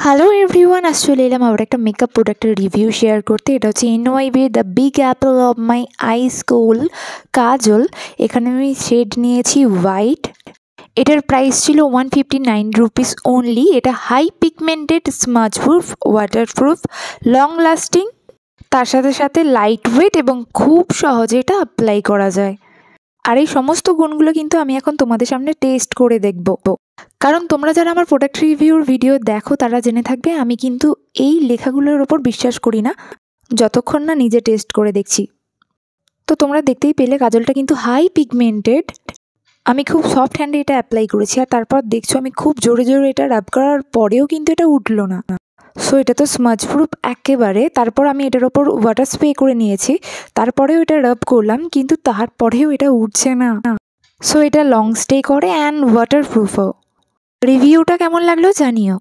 Hello everyone, চলে এলাম আবার একটা মেকআপ প্রোডাক্টের রিভিউ শেয়ার করতে। এটা হচ্ছে NYB the big apple of my eyes kohl kajal. এখানে আমি শেড নিয়েছি হোয়াইট। এটার প্রাইস ছিল 159 রুপিস অনলি। এটা high pigmented, smudge proof, waterproof, long lasting, তার সাথে সাথে লাইট ওয়েট এবং খুব সহজে এটা অ্যাপ্লাই করা যায়। আর এই সমস্ত গুণগুলো কিন্তু আমি এখন তোমাদের সামনে টেস্ট করে দেখব, কারণ তোমরা যারা আমার প্রোডাক্ট রিভিউর ভিডিও দেখো তারা জেনে থাকবে আমি কিন্তু এই লেখাগুলোর ওপর বিশ্বাস করি না যতক্ষণ না নিজে টেস্ট করে দেখছি। তো তোমরা দেখতেই পেলে কাজলটা কিন্তু হাই পিগমেন্টেড। আমি খুব সফট হ্যান্ডে এটা অ্যাপ্লাই করেছি, আর তারপর দেখছো আমি খুব জোরে জোরে এটা রাব করার পরেও কিন্তু এটা উঠলো না। সো এটা তো স্মাজ প্রুফ একেবারে। তারপর আমি এটার ওপর ওয়াটার স্প্রে করে নিয়েছি, তারপরেও এটা রাব করলাম কিন্তু তারপরেও এটা উঠছে না। সো এটা লং স্টে করে অ্যান্ড ওয়াটারপ্রুফও। রিভিউটা কেমন লাগলো জানিও।